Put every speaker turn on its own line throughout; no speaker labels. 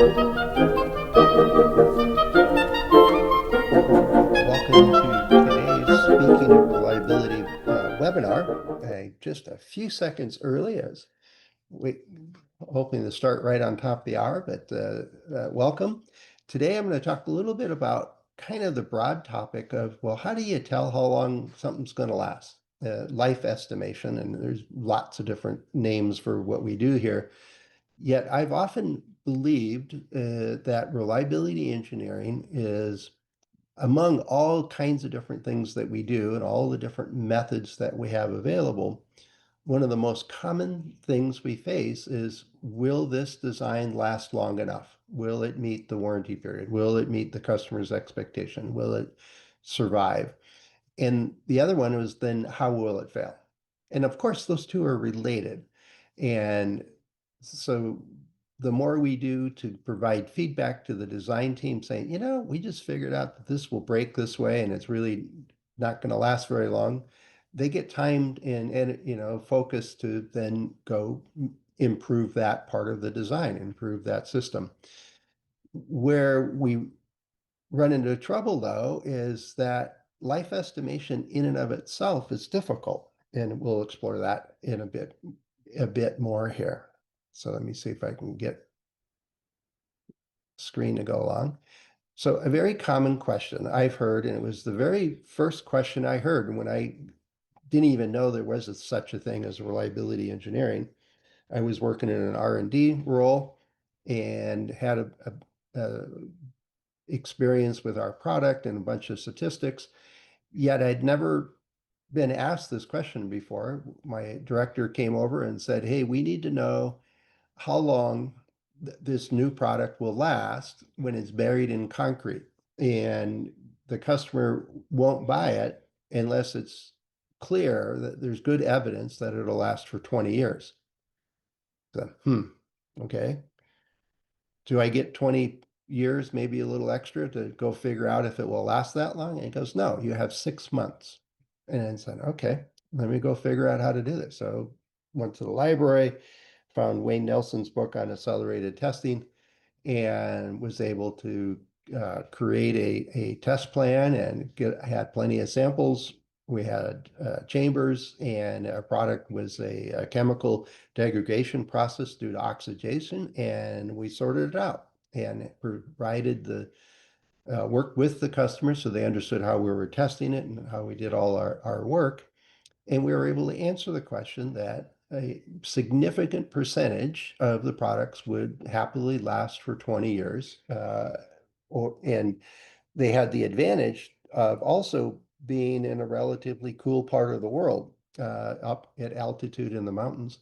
Welcome to today's Speaking of Reliability webinar. Just a few seconds early, as we hoping to start right on top of the hour, but welcome. Today I'm going to talk a little bit about kind of the broad topic of, well, how do you tell how long something's going to last? Life estimation, and there's lots of different names for what we do here. Yet I've often believed that reliability engineering is, among all kinds of different things that we do and all the different methods that we have available, one of the most common things we face is, will this design last long enough? Will it meet the warranty period? Will it meet the customer's expectation? Will it survive? And the other one was, then how will it fail? And of course, those two are related. And so the more we do to provide feedback to the design team saying, we just figured out that this will break this way and it's really not going to last very long, they get timed and focused to then go improve that part of the design, improve that system. Where we run into trouble, though, is that life estimation in and of itself is difficult, and we'll explore that in a bit more here. So let me see if I can get screen to go along. So a very common question I've heard, and it was the very first question I heard when I didn't even know there was such a thing as reliability engineering. I was working in an R&D role and had a experience with our product and a bunch of statistics, yet I'd never been asked this question before. My director came over and said, hey, we need to know how long this new product will last when it's buried in concrete. And the customer won't buy it unless it's clear that there's good evidence that it'll last for 20 years. So, okay. Do I get 20 years, maybe a little extra, to go figure out if it will last that long? And he goes, no, you have 6 months. And I said, okay, let me go figure out how to do this. So went to the library, found Wayne Nelson's book on accelerated testing, and was able to create a test plan and had plenty of samples. We had chambers, and our product was a chemical degradation process due to oxidation, and we sorted it out and provided the work with the customer so they understood how we were testing it and how we did all our work. And we were able to answer the question that a significant percentage of the products would happily last for 20 years. And they had the advantage of also being in a relatively cool part of the world, up at altitude in the mountains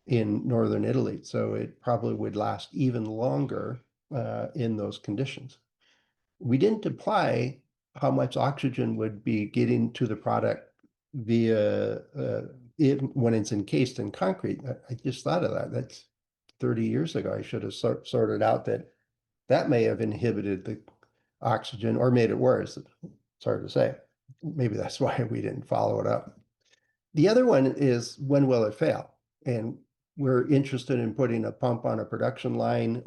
in northern Italy. So it probably would last even longer in those conditions. We didn't apply how much oxygen would be getting to the product via when it's encased in concrete. I just thought of that. That's 30 years ago. I should have sorted out that may have inhibited the oxygen or made it worse. It's hard to say. Maybe that's why we didn't follow it up. The other one is, when will it fail? And we're interested in putting a pump on a production line,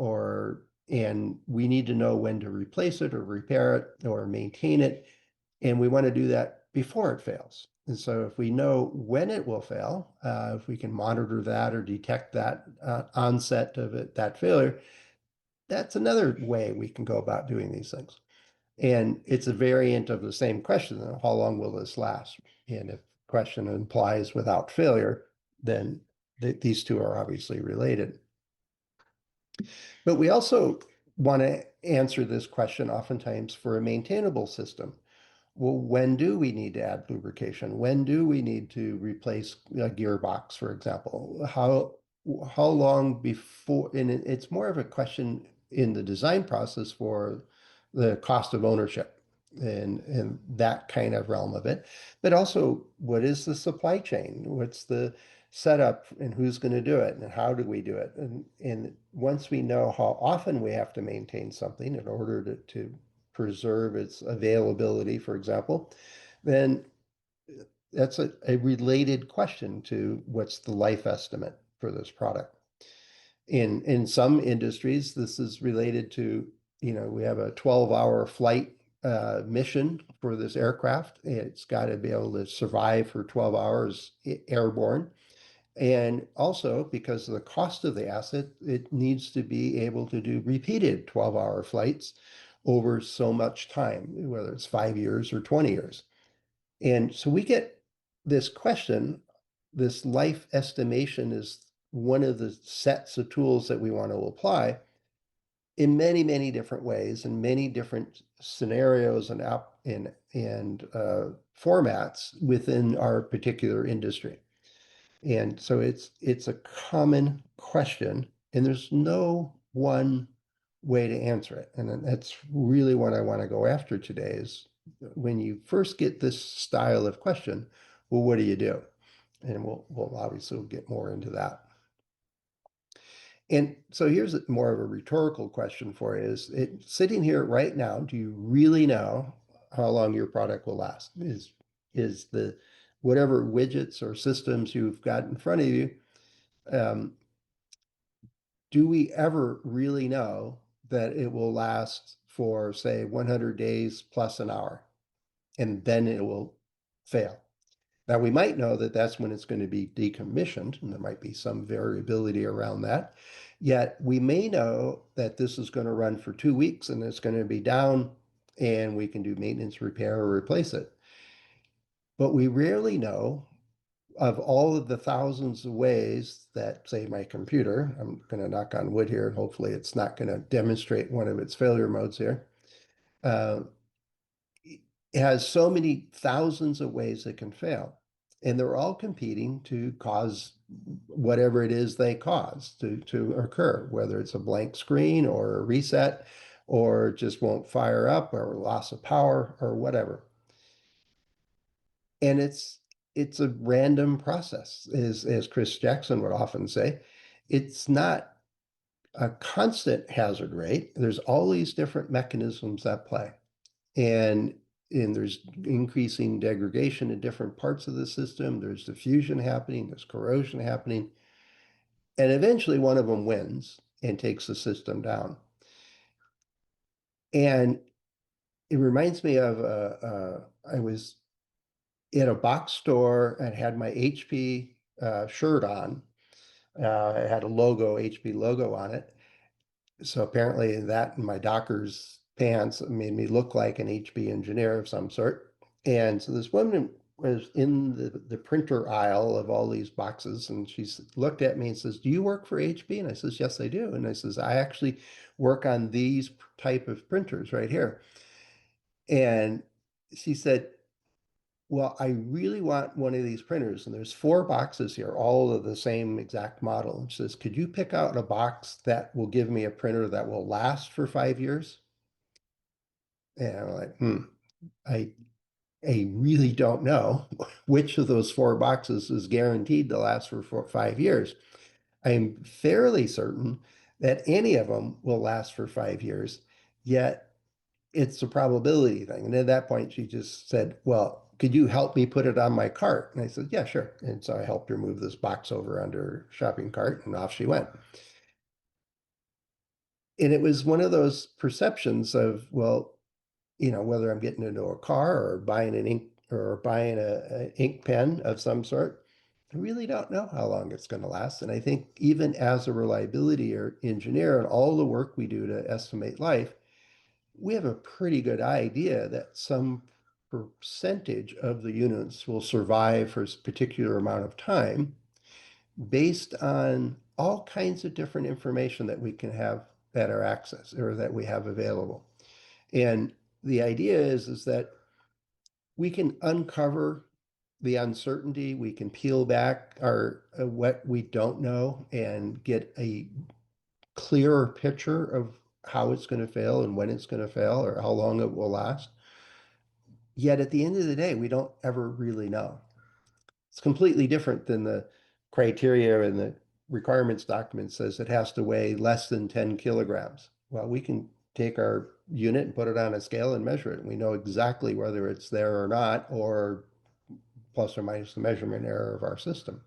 and we need to know when to replace it or repair it or maintain it. And we want to do that before it fails. And so if we know when it will fail, if we can monitor that or detect that onset of that failure, that's another way we can go about doing these things. And it's a variant of the same question: how long will this last? And if the question implies without failure, then these two are obviously related. But we also want to answer this question oftentimes for a maintainable system. Well, when do we need to add lubrication? When do we need to replace a gearbox, for example? How long before? And it's more of a question in the design process for the cost of ownership and that kind of realm of it. But also, what is the supply chain? What's the setup, and who's going to do it, and how do we do it? And once we know how often we have to maintain something in order to preserve its availability, for example, then that's a related question to what's the life estimate for this product. In some industries, this is related to, we have a 12-hour flight mission for this aircraft. It's got to be able to survive for 12 hours airborne. And also, because of the cost of the asset, it needs to be able to do repeated 12-hour flights over so much time, whether it's 5 years or 20 years. And so we get this question, this life estimation is one of the sets of tools that we want to apply in many, many different ways, in many different scenarios and formats within our particular industry. And so it's a common question, and there's no one way to answer it. And that's really what I want to go after today is when you first get this style of question, well, what do you do? And we'll obviously get more into that. And so here's more of a rhetorical question for you is sitting here right now, do you really know how long your product will last? Is the whatever widgets or systems you've got in front of you, um, do we ever really know that it will last for, say, 100 days plus an hour, and then it will fail? Now, we might know that that's when it's going to be decommissioned, and there might be some variability around that. Yet we may know that this is going to run for 2 weeks and it's going to be down, and we can do maintenance, repair, or replace it. But we rarely know of all of the thousands of ways that, say, my computer, I'm going to knock on wood here, and hopefully it's not going to demonstrate one of its failure modes here. It has so many thousands of ways it can fail. And they're all competing to cause whatever it is they cause to occur, whether it's a blank screen or a reset or just won't fire up or loss of power or whatever. And it's a random process, as Chris Jackson would often say. It's not a constant hazard rate. There's all these different mechanisms at play. And there's increasing degradation in different parts of the system. There's diffusion happening, there's corrosion happening. And eventually one of them wins and takes the system down. And it reminds me of I was in a box store and had my HP shirt on. It had a logo, HP logo on it. So apparently that and my Docker's pants made me look like an HP engineer of some sort. And so this woman was in the printer aisle of all these boxes, and she looked at me and says, "Do you work for HP?" And I says, "Yes, I do." And I says, "I actually work on these type of printers right here." And she said, "Well, I really want one of these printers." And there's 4 boxes here, all of the same exact model. And she says, "Could you pick out a box that will give me a printer that will last for 5 years?" And I'm like, I, I really don't know which of those 4 boxes is guaranteed to last for 5 years. I'm fairly certain that any of them will last for 5 years, yet it's a probability thing. And at that point, she just said, "Well, could you help me put it on my cart?" And I said, "Yeah, sure." And so I helped her move this box over under her shopping cart, and off she went. And it was one of those perceptions of, well, whether I'm getting into a car or buying an ink or buying an ink pen of some sort, I really don't know how long it's going to last. And I think even as a reliability or engineer and all the work we do to estimate life, we have a pretty good idea that some percentage of the units will survive for a particular amount of time based on all kinds of different information that we can have at our access or that we have available. And the idea is that we can uncover the uncertainty, we can peel back our what we don't know and get a clearer picture of how it's going to fail and when it's going to fail or how long it will last. Yet at the end of the day, we don't ever really know. It's completely different than the criteria and the requirements document says it has to weigh less than 10 kilograms. Well, we can take our unit and put it on a scale and measure it. We know exactly whether it's there or not, or plus or minus the measurement error of our system.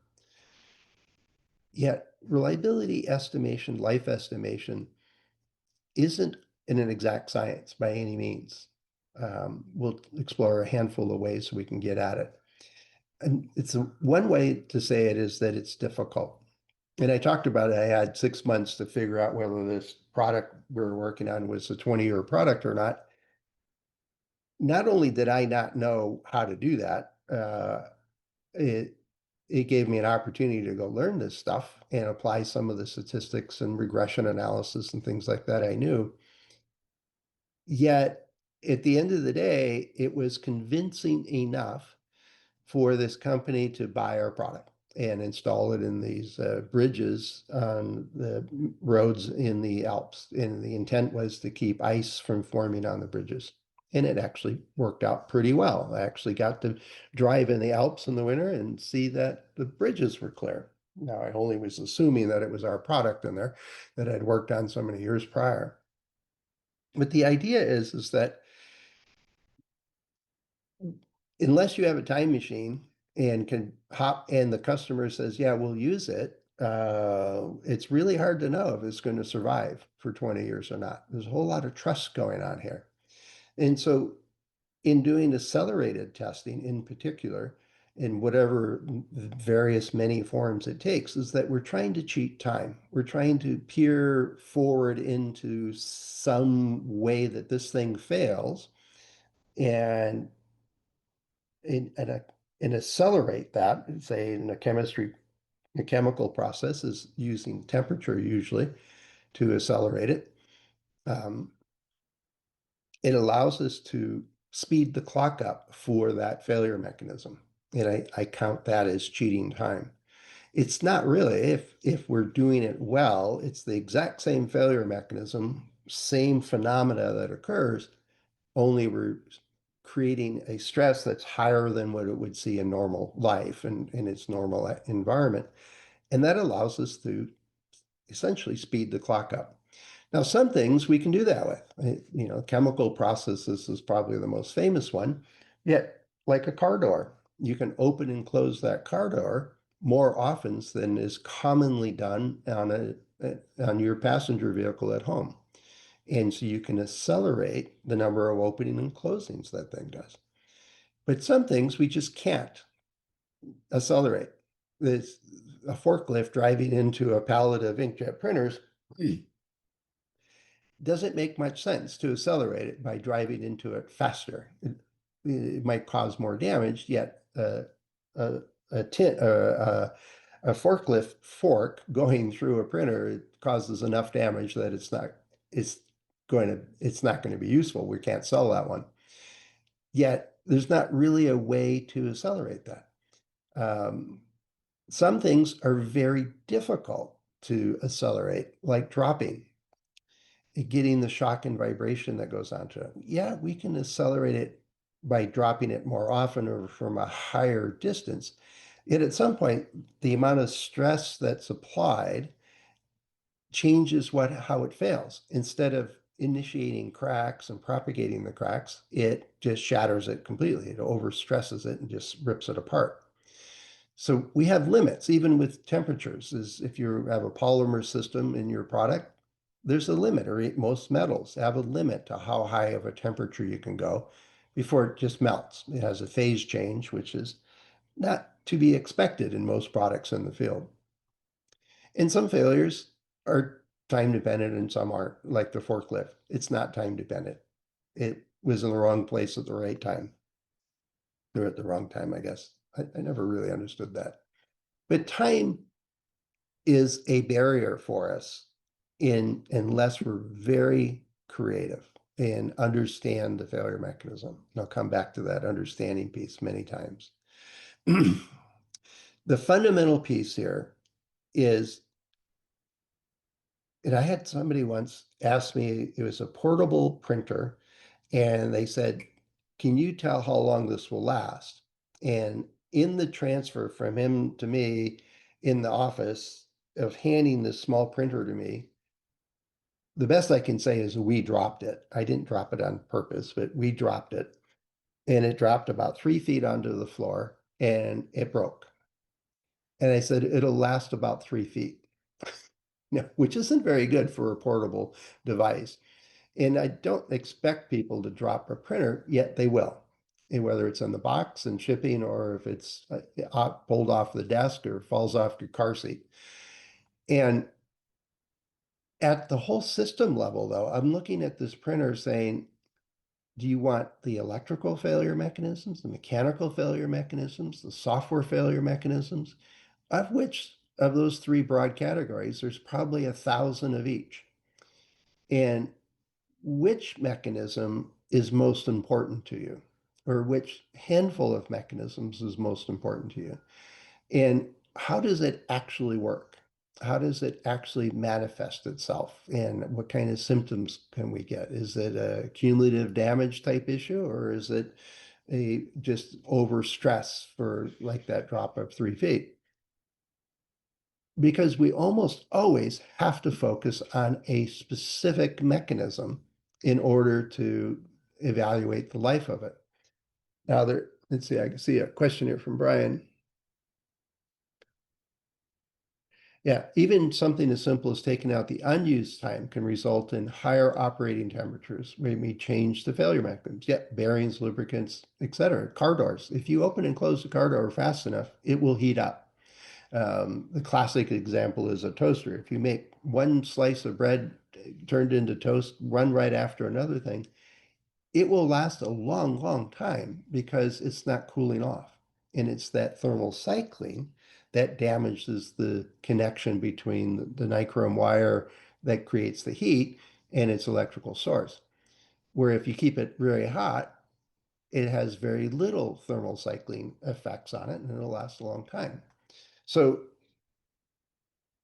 Yet reliability estimation, life estimation isn't an exact science by any means. We'll explore a handful of ways we can get at it. And one way to say it is that it's difficult. And I talked about it. I had 6 months to figure out whether this product we were working on was a 20-year product or not. Not only did I not know how to do that, it it gave me an opportunity to go learn this stuff and apply some of the statistics and regression analysis and things like that I knew. Yet at the end of the day, it was convincing enough for this company to buy our product and install it in these bridges on the roads in the Alps. And the intent was to keep ice from forming on the bridges. And it actually worked out pretty well. I actually got to drive in the Alps in the winter and see that the bridges were clear. Now, I only was assuming that it was our product in there that I'd worked on so many years prior. But the idea is that unless you have a time machine and can hop and the customer says, yeah, we'll use it, it's really hard to know if it's going to survive for 20 years or not. There's a whole lot of trust going on here. And so in doing accelerated testing in particular, in whatever various many forms it takes, is that we're trying to cheat time. We're trying to peer forward into some way that this thing fails and and, uh, and accelerate that, say in a chemical process is using temperature usually to accelerate it. Um, it allows us to speed the clock up for that failure mechanism. And I count that as cheating time. It's not really, if we're doing it well, it's the exact same failure mechanism, same phenomena that occurs, only we're creating a stress that's higher than what it would see in normal life and in its normal environment. And that allows us to essentially speed the clock up. Now, some things we can do that with. Chemical processes is probably the most famous one. Yet, like a car door, you can open and close that car door more often than is commonly done on your passenger vehicle at home. And so you can accelerate the number of opening and closings that thing does. But some things we just can't accelerate. There's a forklift driving into a pallet of inkjet printers doesn't make much sense to accelerate it by driving into it faster. It might cause more damage, yet a, a forklift fork going through a printer causes enough damage that it's not going to be useful. We can't sell that one. Yet there's not really a way to accelerate that. Some things are very difficult to accelerate, like dropping, getting the shock and vibration that goes onto it. Yeah, we can accelerate it by dropping it more often or from a higher distance. Yet at some point, the amount of stress that's applied changes how it fails. Instead of initiating cracks and propagating the cracks, it just shatters it completely. It overstresses it and just rips it apart. So we have limits, even with temperatures. Is if you have a polymer system in your product, there's a limit, or most metals have a limit to how high of a temperature you can go before it just melts. It has a phase change, which is not to be expected in most products in the field. And some failures are time dependent and some aren't, like the forklift. It's not time dependent. It was in the wrong place at the right time. Or at the wrong time, I guess. I never really understood that. But time is a barrier for us unless we're very creative and understand the failure mechanism. And I'll come back to that understanding piece many times. The fundamental piece here is, and I had somebody once ask me, it was a portable printer, and they said, can you tell how long this will last? And in the transfer from him to me in the office of handing this small printer to me, the best I can say is we dropped it. I didn't drop it on purpose, but we dropped it. And it dropped about 3 feet onto the floor and it broke. And I said, it'll last about 3 feet. No, which isn't very good for a portable device. And I don't expect people to drop a printer, yet they will. And whether it's in the box and shipping or if it's pulled off the desk or falls off your car seat. And at the whole system level, though, I'm looking at this printer saying, do you want the electrical failure mechanisms, the mechanical failure mechanisms, the software failure mechanisms? Of which, of those three broad categories, there's probably 1,000 of each. And which mechanism is most important to you? Or which handful of mechanisms is most important to you? And how does it actually work? How does it actually manifest itself? And what kind of symptoms can we get? Is it a cumulative damage type issue, or is it a just over stress for like that drop of 3 feet? Because we almost always have to focus on a specific mechanism in order to evaluate the life of it. Now let's see, I can see a question here from Brian. Yeah, even something as simple as taking out the unused time can result in higher operating temperatures, maybe change the failure mechanisms. Yeah, bearings, lubricants, etc. Car doors. If you open and close the car door fast enough, it will heat up. The classic example is a toaster. If you make one slice of bread turned into toast, run right after another thing, it will last a long, long time because it's not cooling off. And it's that thermal cycling that damages the connection between the nichrome wire that creates the heat and its electrical source. Where if you keep it very hot, it has very little thermal cycling effects on it and it'll last a long time. So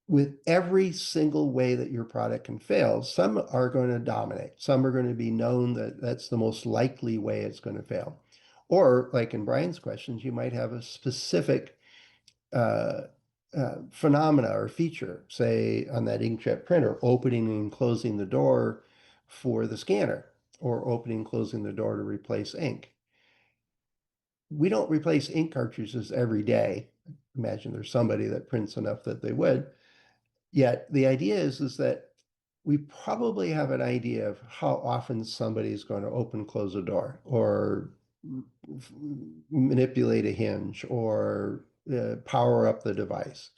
with every single way that your product can fail, some are going to dominate. Some are going to be known that that's the most likely way it's going to fail. Or, like in Brian's questions, you might have a specific uh, phenomena or feature, say on that inkjet printer, opening and closing the door for the scanner, or opening and closing the door to replace ink. We don't replace ink cartridges every day. Imagine there's somebody that prints enough that they would. Yet the idea is that we probably have an idea of how often somebody is going to open, close a door, or manipulate a hinge, or power up the device.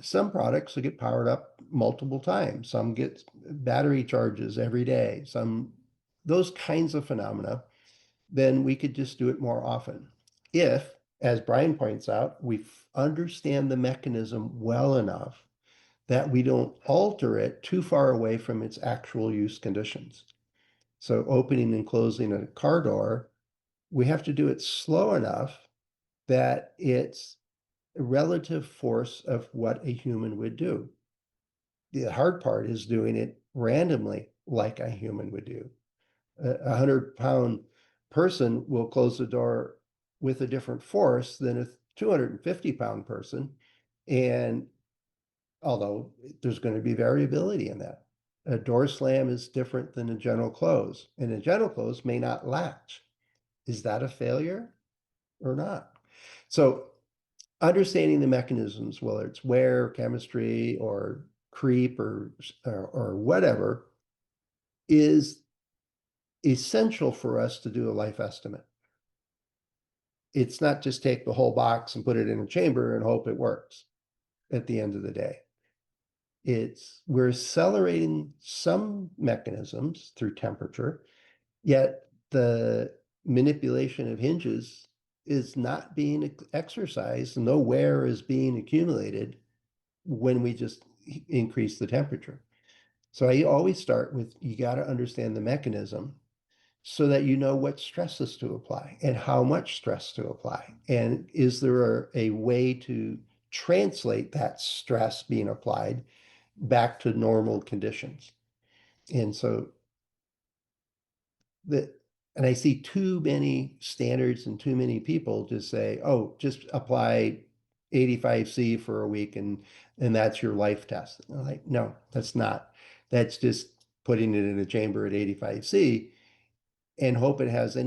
Some products will get powered up multiple times. Some get battery charges every day. Some those kinds of phenomena, then we could just do it more often. If, as Brian points out, we understand the mechanism well enough that we don't alter it too far away from its actual use conditions. So opening and closing a car door, we have to do it slow enough that it's a relative force of what a human would do. The hard part is doing it randomly like a human would do. A 100-pound person will close the door with a different force than a 250-pound person. And although there's going to be variability in that. A door slam is different than a general close, and a general close may not latch. Is that a failure or not? So understanding the mechanisms, whether it's wear, chemistry, or creep, or whatever, is essential for us to do a life estimate. It's not just take the whole box and put it in a chamber and hope it works at the end of the day. We're accelerating some mechanisms through temperature, yet the manipulation of hinges is not being exercised. No wear is being accumulated when we just increase the temperature. So I always start with, you got to understand the mechanism so that you know what stresses to apply and how much stress to apply. And is there a way to translate that stress being applied back to normal conditions? And so that, and I see too many standards and too many people just say, oh, just apply 85C for a week and that's your life test. And I'm like, no, that's not. That's just putting it in a chamber at 85C and hope it has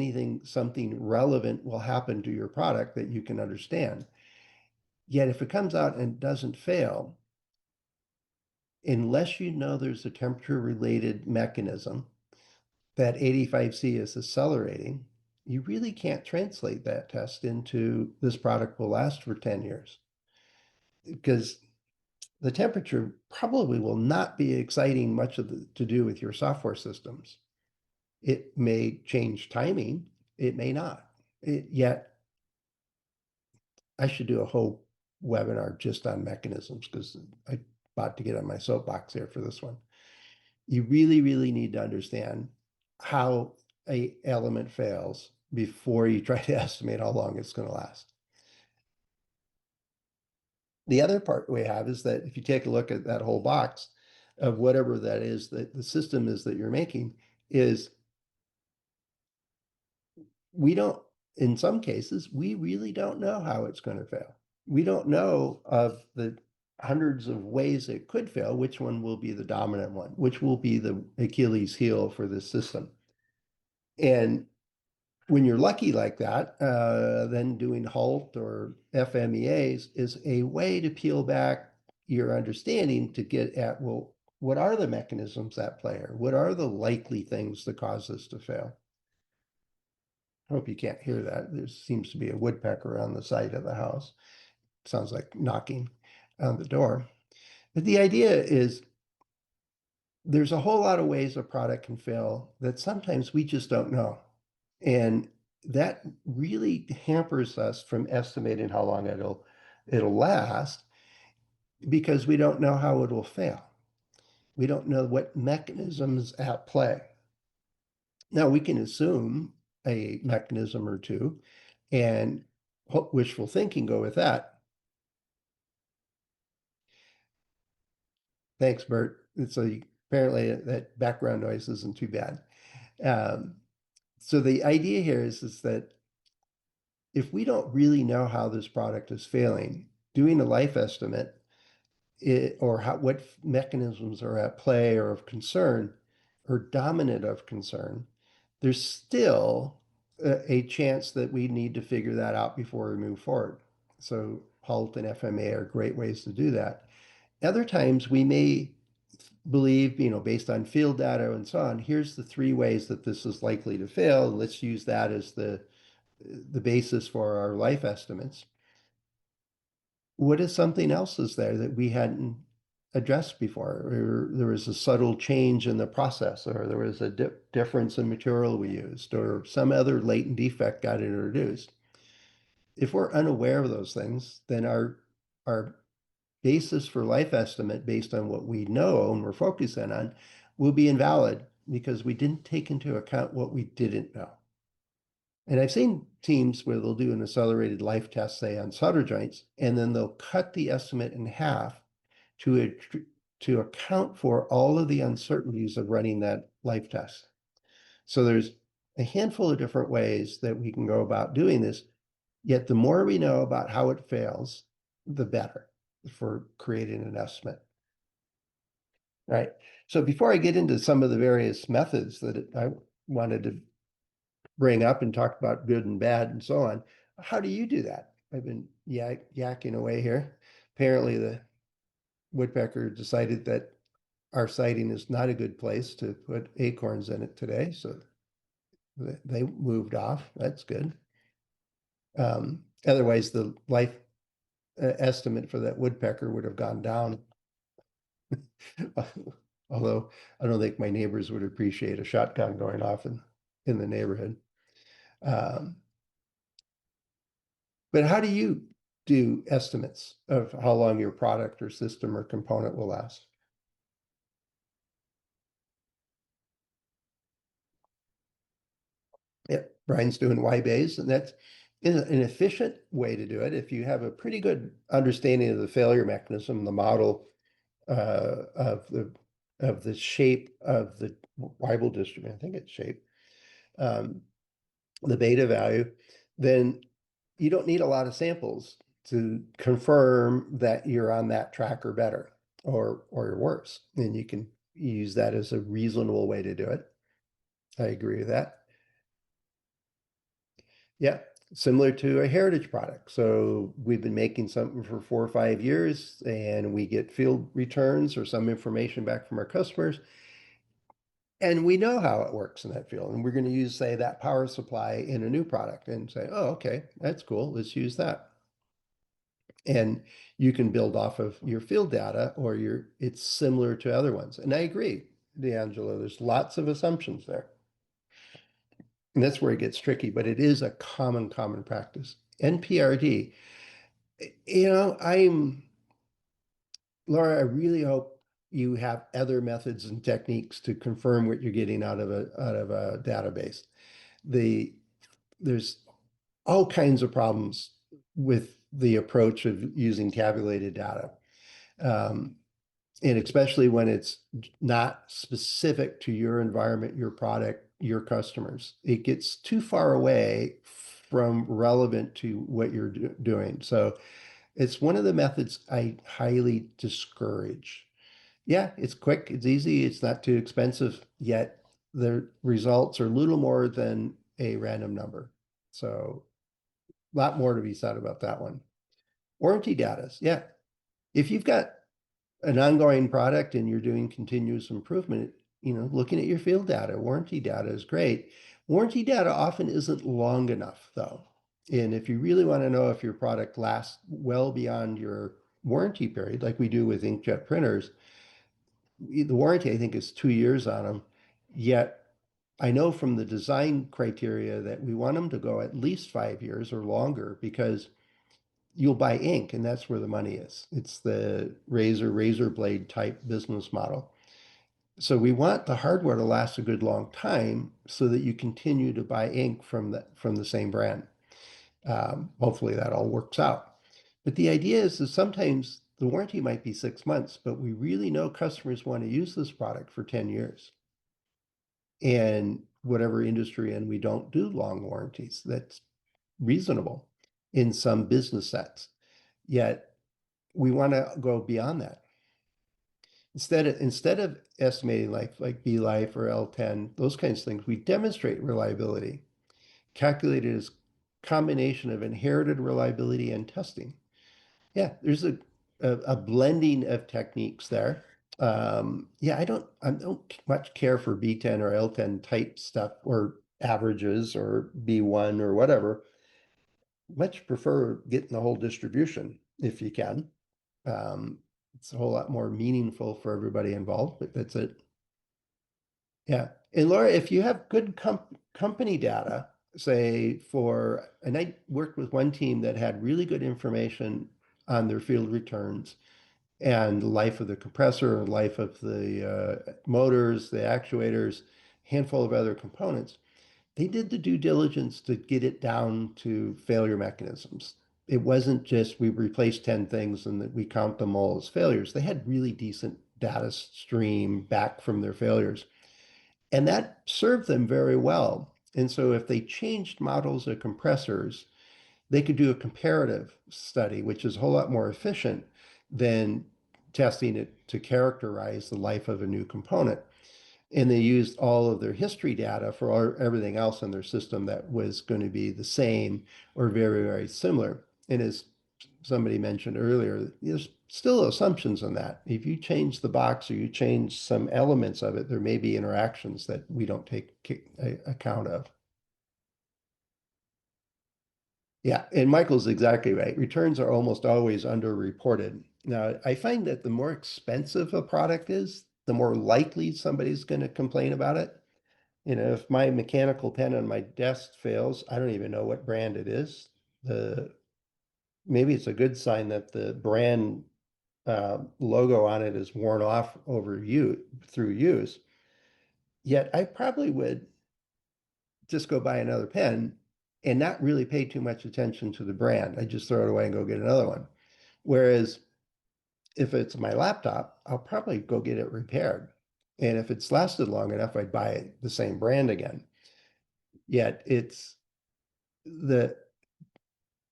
something relevant will happen to your product that you can understand. Yet if it comes out and doesn't fail, unless you know there's a temperature-related mechanism that 85C is accelerating, you really can't translate that test into this product will last for 10 years because the temperature probably will not be exciting much to do with your software systems. It may change timing, it may not. Yet I should do a whole webinar just on mechanisms because I'm about to get on my soapbox here for this one. You really, really need to understand how a element fails before you try to estimate how long it's going to last. The other part we have is that if you take a look at that whole box of whatever that is that the system is that you're making is we don't, in some cases, we really don't know how it's going to fail. We don't know of the hundreds of ways it could fail, which one will be the dominant one, which will be the Achilles heel for this system. And when you're lucky like that, then doing HALT or FMEAs is a way to peel back your understanding to get at, well, what are the mechanisms at play here? What are the likely things that cause this to fail? I hope you can't hear that. There seems to be a woodpecker on the side of the house. Sounds like knocking on the door. But the idea is there's a whole lot of ways a product can fail that sometimes we just don't know. And that really hampers us from estimating how long it'll last because we don't know how it will fail. We don't know what mechanisms at play. Now we can assume a mechanism or two and wishful thinking go with that. Thanks, Bert. Apparently that background noise isn't too bad. So the idea here is that if we don't really know how this product is failing, doing a life estimate or what mechanisms are at play or of concern or dominant of concern, there's still a chance that we need to figure that out before we move forward. So HALT and FMA are great ways to do that. Other times we may believe, based on field data and so on, here's the 3 ways that this is likely to fail. Let's use that as the basis for our life estimates. What if something else is there that we hadn't addressed before, or there was a subtle change in the process, or there was a difference in material we used, or some other latent defect got introduced? If we're unaware of those things, then our basis for life estimate based on what we know and we're focusing on will be invalid because we didn't take into account what we didn't know. And I've seen teams where they'll do an accelerated life test, say on solder joints, and then they'll cut the estimate in half to account for all of the uncertainties of running that life test. So there's a handful of different ways that we can go about doing this. Yet the more we know about how it fails, the better for creating an estimate. All right. So before I get into some of the various methods that I wanted to bring up and talk about good and bad and so on, how do you do that? I've been yakking away here. Apparently the woodpecker decided that our sighting is not a good place to put acorns in it today, so they moved off. That's good. Otherwise, the life estimate for that woodpecker would have gone down. Although I don't think my neighbors would appreciate a shotgun going off in the neighborhood. But how do you do estimates of how long your product or system or component will last? Yeah, Brian's doing Y-Bays, and that's an efficient way to do it. If you have a pretty good understanding of the failure mechanism, the model of the shape of the Weibull distribution, I think it's shape, the beta value, then you don't need a lot of samples to confirm that you're on that track or better or you're worse. And you can use that as a reasonable way to do it. I agree with that. Yeah. similar to a heritage product. So we've been making something for 4 or 5 years and we get field returns or some information back from our customers. And we know how it works in that field. And we're going to use, say, that power supply in a new product and say, oh, okay, that's cool. Let's use that. And you can build off of your field data or it's similar to other ones. And I agree, D'Angelo, there's lots of assumptions there. And that's where it gets tricky, but it is a common practice. NPRD, I'm Laura, I really hope you have other methods and techniques to confirm what you're getting out of a database. The there's all kinds of problems with the approach of using tabulated data. Um, and especially when it's not specific to your environment, your product, your customers. It gets too far away from relevant to what you're doing. So it's one of the methods I highly discourage. Yeah, it's quick, it's easy, it's not too expensive, yet the results are little more than a random number. So a lot more to be said about that one. Warranty data, yeah. If you've got an ongoing product and you're doing continuous improvement, looking at your field data, warranty data is great. Warranty data often isn't long enough though. And if you really want to know if your product lasts well beyond your warranty period, like we do with inkjet printers, the warranty I think is 2 years on them. Yet I know from the design criteria that we want them to go at least 5 years or longer because you'll buy ink and that's where the money is. It's the razor blade type business model. So we want the hardware to last a good long time so that you continue to buy ink from the same brand. Hopefully that all works out. But the idea is that sometimes the warranty might be 6 months, but we really know customers want to use this product for 10 years. And whatever industry, and we don't do long warranties. That's reasonable in some business sets. Yet we want to go beyond that. Instead of estimating life like BeLife or L10, those kinds of things, we demonstrate reliability, calculated as combination of inherited reliability and testing. Yeah, there's a blending of techniques there. Yeah, I don't much care for B10 or L10 type stuff or averages or B1 or whatever. Much prefer getting the whole distribution if you can. Um, it's a whole lot more meaningful for everybody involved, but that's it. Yeah. And Laura, if you have good company data, say and I worked with one team that had really good information on their field returns and the life of the compressor and life of the motors, the actuators, handful of other components. They did the due diligence to get it down to failure mechanisms. It wasn't just we replaced 10 things and that we count them all as failures. They had really decent data stream back from their failures. And that served them very well. And so if they changed models of compressors, they could do a comparative study, which is a whole lot more efficient than testing it to characterize the life of a new component. And they used all of their history data for everything else in their system that was going to be the same or very similar. And as somebody mentioned earlier, there's still assumptions on that. If you change the box or you change some elements of it, there may be interactions that we don't take account of. Yeah, and Michael's exactly right. Returns are almost always underreported. Now, I find that the more expensive a product is, the more likely somebody's going to complain about it. If my mechanical pen on my desk fails, I don't even know what brand it is. Maybe it's a good sign that the brand logo on it is worn off through use. Yet I probably would just go buy another pen and not really pay too much attention to the brand. I just throw it away and go get another one. Whereas if it's my laptop, I'll probably go get it repaired. And if it's lasted long enough, I'd buy the same brand again. Yet it's the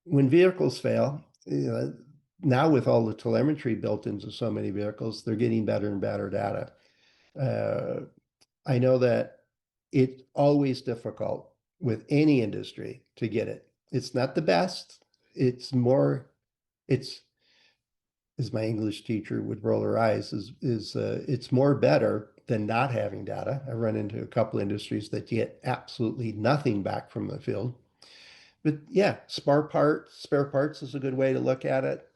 when vehicles fail, now with all the telemetry built into so many vehicles, they're getting better and better data. Uh, I know that it's always difficult with any industry to get it It's not the best. It's more, it's, as my English teacher would roll her eyes, it's more better than not having data. I run into a couple industries that get absolutely nothing back from the field. But yeah, spare parts is a good way to look at it.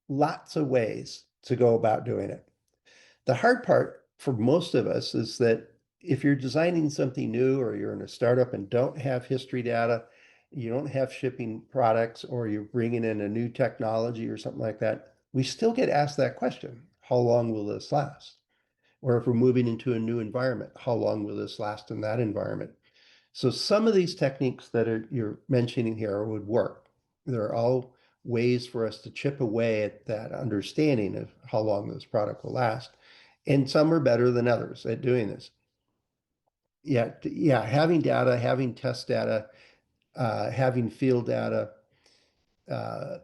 Lots of ways to go about doing it. The hard part for most of us is that if you're designing something new or you're in a startup and don't have history data, you don't have shipping products, or you're bringing in a new technology or something like that, we still get asked that question. How long will this last? Or if we're moving into a new environment, how long will this last in that environment? So some of these techniques that you're mentioning here would work. They're all ways for us to chip away at that understanding of how long this product will last. And some are better than others at doing this. Yeah, having data, having test data, having field data uh,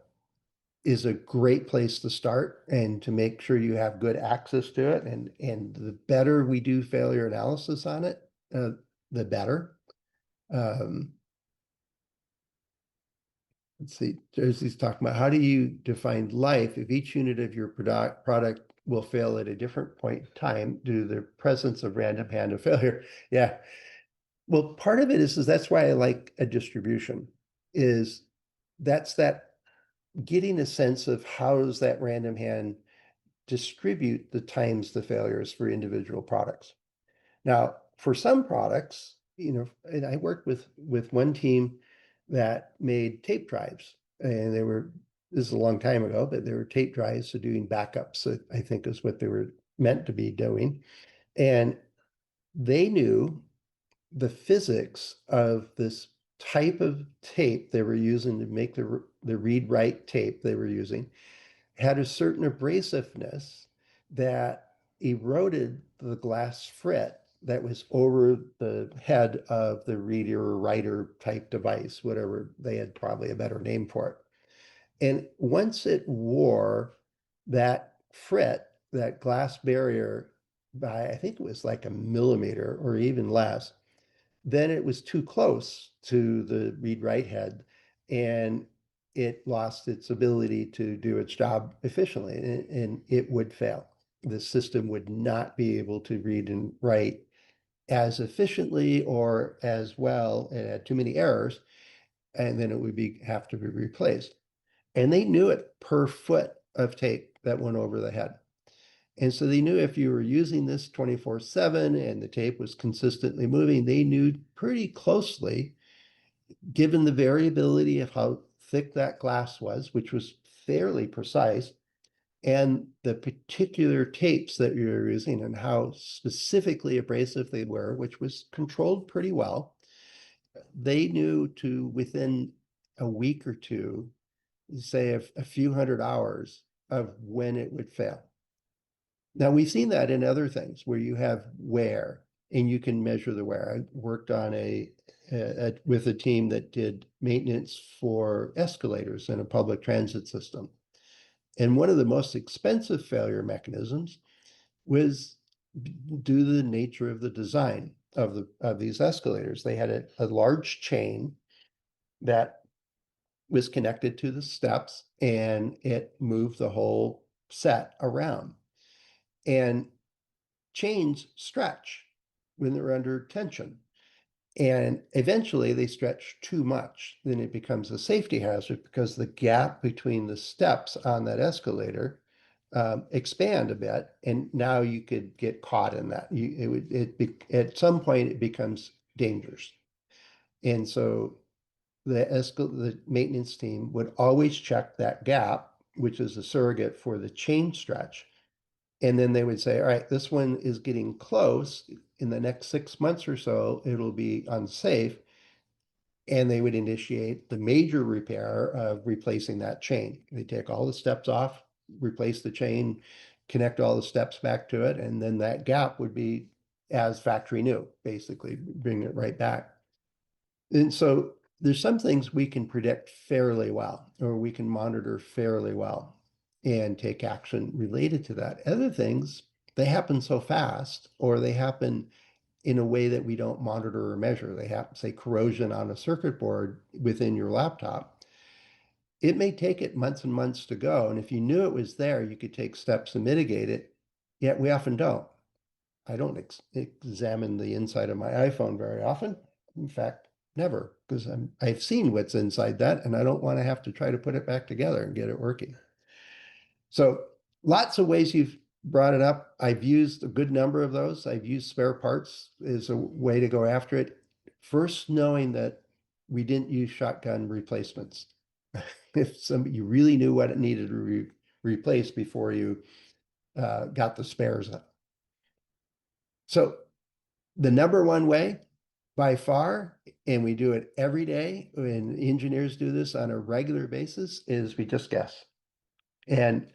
is a great place to start, and to make sure you have good access to it. And the better we do failure analysis on it, the better. Um, Let's see, Jersey's talking about, how do you define life if each unit of your product will fail at a different point in time due to the presence of random hand of failure? Yeah. Well, part of it is that's why I like a distribution, is that getting a sense of how does that random hand distribute the times the failures for individual products. Now, for some products, and I worked with one team that made tape drives, and this is a long time ago, but they were tape drives, so doing backups, I think is what they were meant to be doing. And they knew the physics of this type of tape they were using to make the read-write tape they were using had a certain abrasiveness that eroded the glass frit that was over the head of the reader or writer type device, whatever, they had probably a better name for it. And once it wore that frit, that glass barrier, by I think it was like a millimeter or even less, then it was too close to the read-write head, and it lost its ability to do its job efficiently, and it would fail. The system would not be able to read and write as efficiently or as well. It had too many errors, and then it would have to be replaced. And they knew it per foot of tape that went over the head. And so they knew if you were using this 24/7 and the tape was consistently moving, they knew pretty closely, given the variability of how thick that glass was, which was fairly precise, and the particular tapes that you were using and how specifically abrasive they were, which was controlled pretty well. They knew to, within a week or two, say a few hundred hours, of when it would fail. Now, we've seen that in other things where you have wear and you can measure the wear. I worked on with a team that did maintenance for escalators in a public transit system. And one of the most expensive failure mechanisms was due to the nature of the design of these escalators. They had a large chain that was connected to the steps, and it moved the whole set around. And chains stretch when they're under tension. And eventually they stretch too much. Then it becomes a safety hazard because the gap between the steps on that escalator expand a bit. And now you could get caught in that. At some point it becomes dangerous. And so the maintenance team would always check that gap, which is a surrogate for the chain stretch. And then they would say, all right, this one is getting close. In the next 6 months or so, it'll be unsafe. And they would initiate the major repair of replacing that chain. They take all the steps off, replace the chain, connect all the steps back to it, and then that gap would be as factory new, basically bring it right back. And so there's some things we can predict fairly well, or we can monitor fairly well and take action related to that. Other things, they happen so fast, or they happen in a way that we don't monitor or measure. They have, say, corrosion on a circuit board within your laptop. It may take it months and months to go. And if you knew it was there, you could take steps to mitigate it. Yet we often don't. I don't examine the inside of my iPhone very often. In fact, never, because I've seen what's inside that, and I don't want to have to try to put it back together and get it working. So lots of ways you've brought it up. I've used a good number of those. I've used spare parts as a way to go after it. First, knowing that we didn't use shotgun replacements. If you really knew what it needed to replace before you got the spares up. So the number one way by far, and we do it every day, and engineers do this on a regular basis, is we just guess. And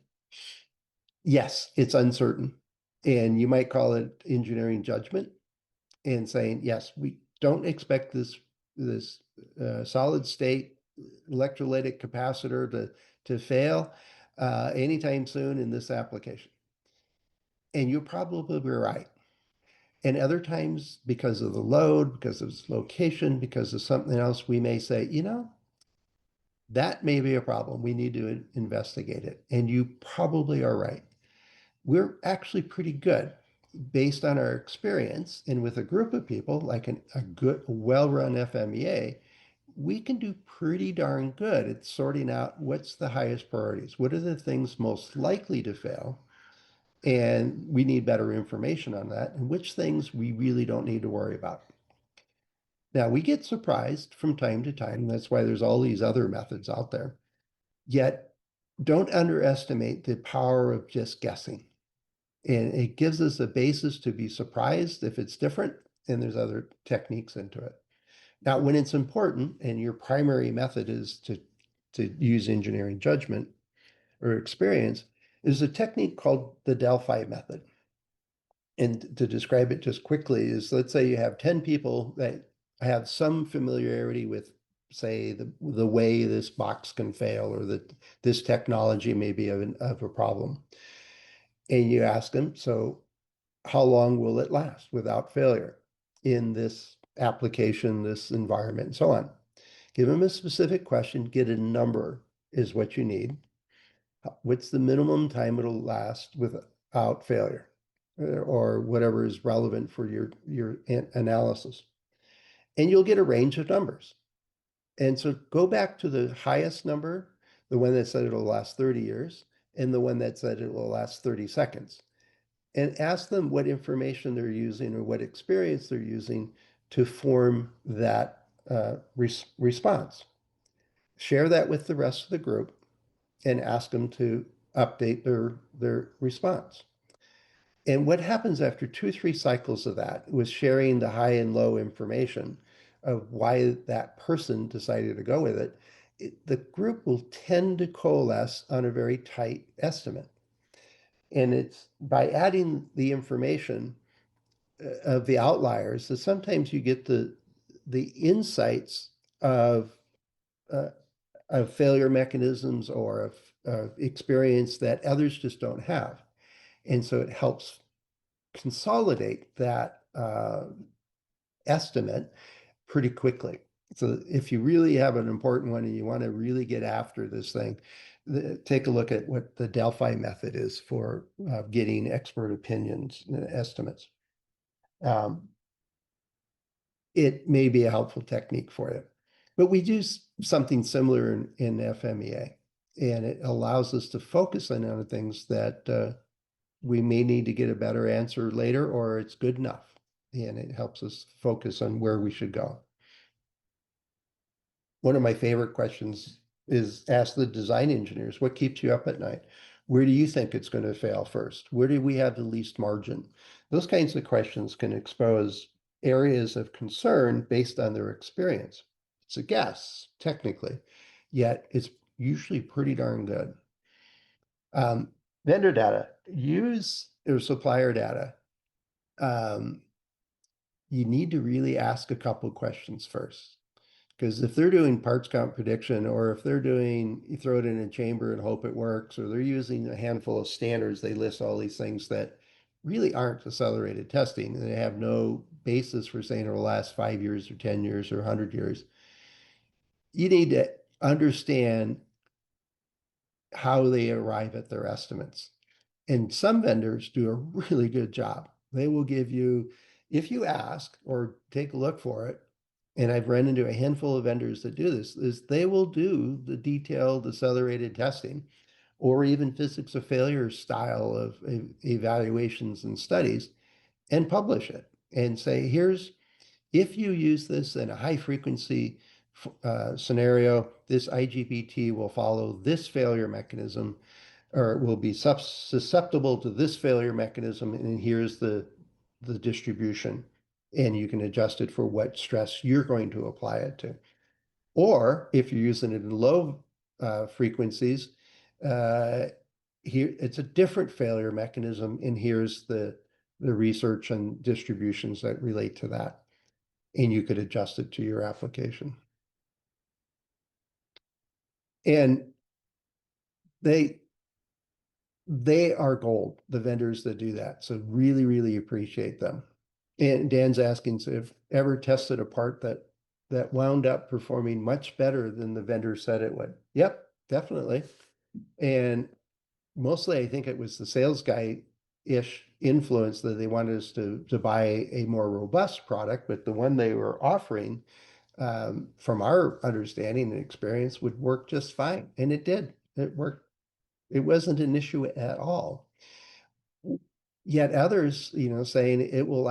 yes, it's uncertain. And you might call it engineering judgment and saying, yes, we don't expect this solid state electrolytic capacitor to fail anytime soon in this application. And you're probably right. And other times, because of the load, because of its location, because of something else, we may say, that may be a problem. We need to investigate it. And you probably are right. We're actually pretty good based on our experience. And with a group of people, like a good, well-run FMEA, we can do pretty darn good at sorting out what's the highest priorities. What are the things most likely to fail? And we need better information on that, and which things we really don't need to worry about. Now, we get surprised from time to time. That's why there's all these other methods out there. Yet, don't underestimate the power of just guessing. And it gives us a basis to be surprised if it's different, and there's other techniques into it. Now, when it's important and your primary method is to use engineering judgment or experience, is a technique called the Delphi method. And to describe it just quickly is, let's say you have 10 people that have some familiarity with, say, the way this box can fail, or that this technology may be of a problem. And you ask them, so how long will it last without failure in this application, this environment, and so on? Give them a specific question, get a number is what you need. What's the minimum time it'll last without failure, or whatever is relevant for your analysis? And you'll get a range of numbers. And so go back to the highest number, the one that said it'll last 30 years, and the one that said it will last 30 seconds. And ask them what information they're using or what experience they're using to form that response. Share that with the rest of the group and ask them to update their response. And what happens after 2 or 3 cycles of that, with sharing the high and low information of why that person decided to go with it, the group will tend to coalesce on a very tight estimate. And it's by adding the information of the outliers that sometimes you get the insights of failure mechanisms, or of experience that others just don't have. And so it helps consolidate that estimate pretty quickly. So if you really have an important one and you want to really get after this thing, take a look at what the Delphi method is for getting expert opinions estimates. It may be a helpful technique for you. But we do something similar in FMEA, and it allows us to focus on other things that we may need to get a better answer later, or it's good enough. And it helps us focus on where we should go. One of my favorite questions is ask the design engineers, what keeps you up at night? Where do you think it's going to fail first? Where do we have the least margin? Those kinds of questions can expose areas of concern based on their experience. It's a guess, technically, yet it's usually pretty darn good. Vendor data, use or supplier data. You need to really ask a couple questions first. Because if they're doing parts count prediction, or if they're doing, you throw it in a chamber and hope it works, or they're using a handful of standards, they list all these things that really aren't accelerated testing. They have no basis for saying it'll last 5 years or 10 years or 100 years. You need to understand how they arrive at their estimates. And some vendors do a really good job. They will give you, if you ask or take a look for it, and I've run into a handful of vendors that do this, is they will do the detailed accelerated testing or even physics of failure style of evaluations and studies and publish it and say, here's, if you use this in a high frequency scenario, this IGBT will follow this failure mechanism or will be susceptible to this failure mechanism, and here's the distribution, and you can adjust it for what stress you're going to apply it to. Or if you're using it in low frequencies, uh, here it's a different failure mechanism, and here's the research and distributions that relate to that, and you could adjust it to your application. And they they are gold, the vendors that do that. So really, really appreciate them. And Dan's asking, so if ever tested a part that wound up performing much better than the vendor said it would. Yep, definitely. And mostly I think it was the sales guy-ish influence that they wanted us to buy a more robust product, but the one they were offering, from our understanding and experience, would work just fine. And it did. It worked. It wasn't an issue at all. Yet others, saying it will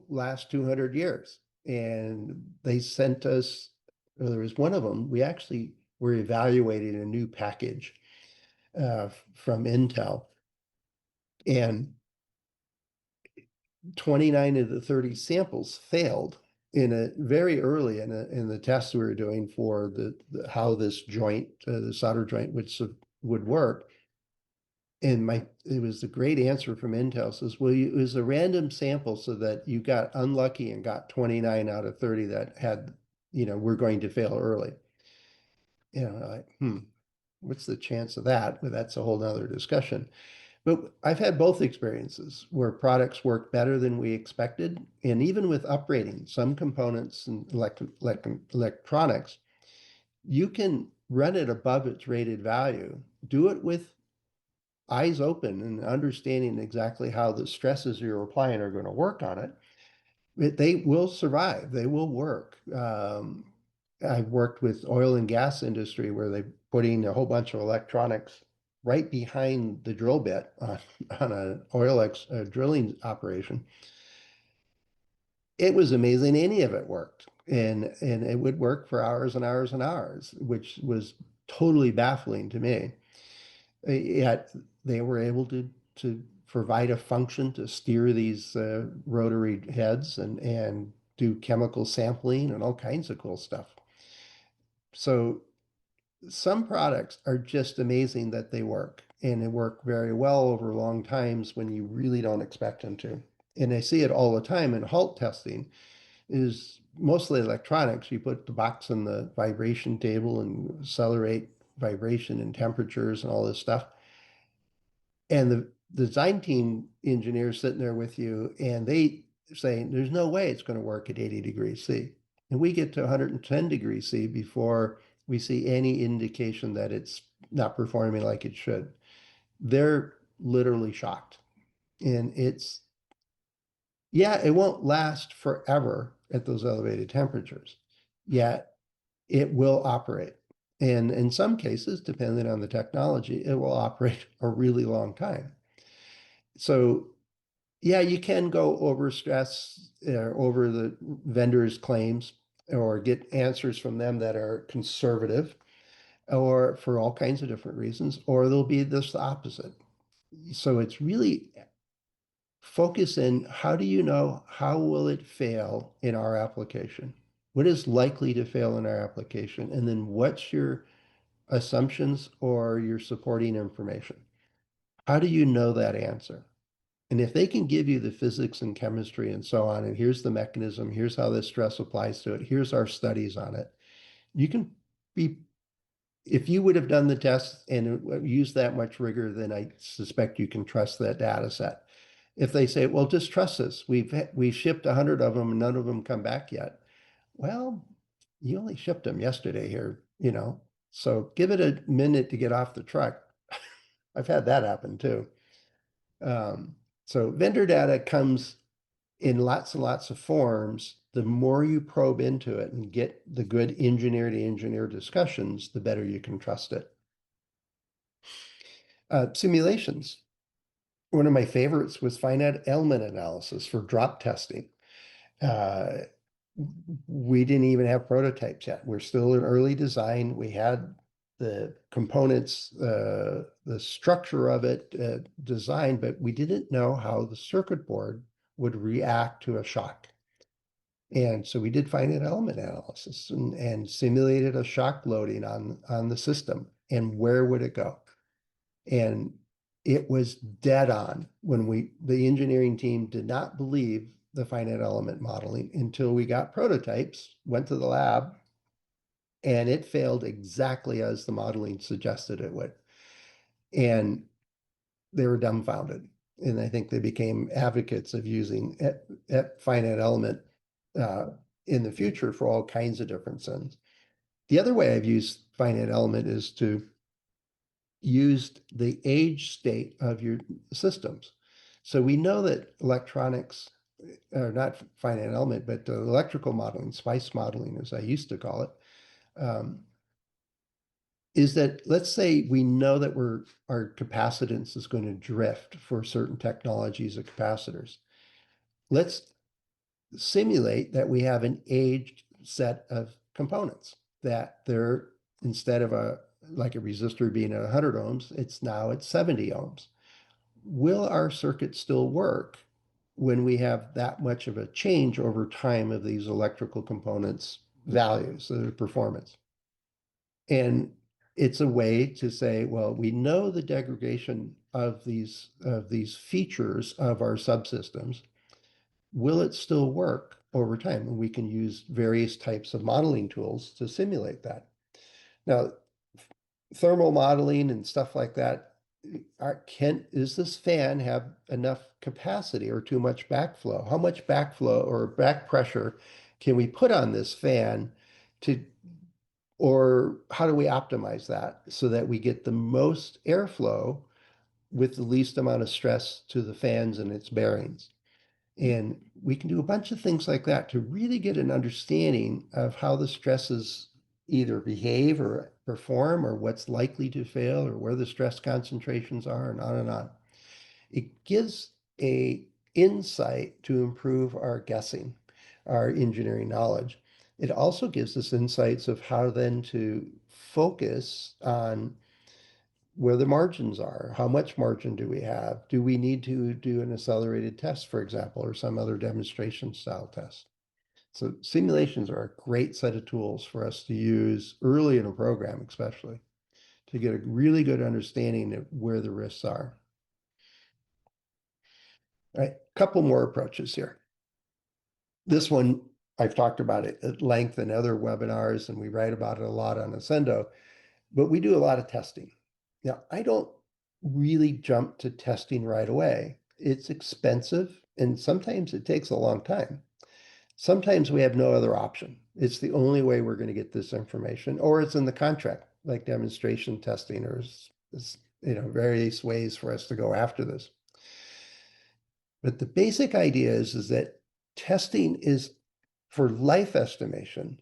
last 200 years. And they sent us, well, there was one of them, we actually were evaluating a new package from Intel. And 29 of the 30 samples failed in a very early in the tests we were doing for how this joint, the solder joint would work. And it was the great answer from Intel says, well, it was a random sample so that you got unlucky and got 29 out of 30 that had, we're going to fail early. Like, what's the chance of that? But that's a whole nother discussion. But I've had both experiences where products work better than we expected. And even with upgrading some components and electronics, you can run it above its rated value, do it with eyes open and understanding exactly how the stresses you're applying are going to work on it, they will survive. They will work. I've worked with oil and gas industry where they're putting a whole bunch of electronics right behind the drill bit on an drilling operation. It was amazing any of it worked. And it would work for hours and hours and hours, which was totally baffling to me. Yet they were able to provide a function to steer these rotary heads and do chemical sampling and all kinds of cool stuff. So some products are just amazing that they work, and they work very well over long times when you really don't expect them to. And I see it all the time in halt testing is mostly electronics. You put the box on the vibration table and accelerate vibration and temperatures and all this stuff. And the design team engineers sitting there with you, and they saying, there's no way it's going to work at 80 degrees C. And we get to 110 degrees C before we see any indication that it's not performing like it should. They're literally shocked. And yeah, it won't last forever at those elevated temperatures, yet it will operate. And in some cases, depending on the technology, it will operate a really long time. So yeah, you can go over stress over the vendor's claims or get answers from them that are conservative or for all kinds of different reasons, or they'll be this opposite. So it's really focus in how do you know how will it fail in our application? What is likely to fail in our application? And then what's your assumptions or your supporting information? How do you know that answer? And if they can give you the physics and chemistry and so on, and here's the mechanism, here's how this stress applies to it, here's our studies on it, you can be, if you would have done the test and used that much rigor, then I suspect you can trust that data set. If they say, well, just trust us, we've shipped 100 of them and none of them come back yet. Well, you only shipped them yesterday here, so give it a minute to get off the truck. I've had that happen too. Um, so vendor data comes in lots and lots of forms. The more you probe into it and get the good engineer to engineer discussions, the better you can trust it. Simulations. One of my favorites was finite element analysis for drop testing. Uh, we didn't even have prototypes yet. We're still in early design. We had the components, the structure of it designed, but we didn't know how the circuit board would react to a shock. And so we did finite element analysis and simulated a shock loading on the system and where would it go. And it was dead on when the engineering team did not believe the finite element modeling until we got prototypes, went to the lab, and it failed exactly as the modeling suggested it would. And they were dumbfounded. And I think they became advocates of using finite element in the future for all kinds of different things. The other way I've used finite element is to used the age state of your systems. So we know that electronics, or not finite element, but electrical modeling, SPICE modeling, as I used to call it, is that let's say we know that our capacitance is going to drift for certain technologies of capacitors. Let's simulate that we have an aged set of components that they're instead of like a resistor being at 100 ohms, it's now at 70 ohms. Will our circuit still work when we have that much of a change over time of these electrical components values, the performance? And it's a way to say, well, we know the degradation of these features of our subsystems. Will it still work over time? And we can use various types of modeling tools to simulate that. Now, thermal modeling and stuff like that, does this fan have enough capacity or too much backflow? How much backflow or back pressure can we put on this fan or how do we optimize that so that we get the most airflow with the least amount of stress to the fans and its bearings? And we can do a bunch of things like that to really get an understanding of how the stresses either behave or perform or what's likely to fail or where the stress concentrations are and on and on. It gives a insight to improve our guessing, our engineering knowledge. It also gives us insights of how then to focus on where the margins are. How much margin do we have? Do we need to do an accelerated test, for example, or some other demonstration style test? So simulations are a great set of tools for us to use early in a program, especially to get a really good understanding of where the risks are. All right, a couple more approaches here. This one, I've talked about it at length in other webinars, and we write about it a lot on Accendo, but we do a lot of testing. Now, I don't really jump to testing right away. It's expensive, and sometimes it takes a long time. Sometimes we have no other option. It's the only way we're going to get this information, or it's in the contract, like demonstration testing, or various ways for us to go after this. But the basic idea is that testing is for life estimation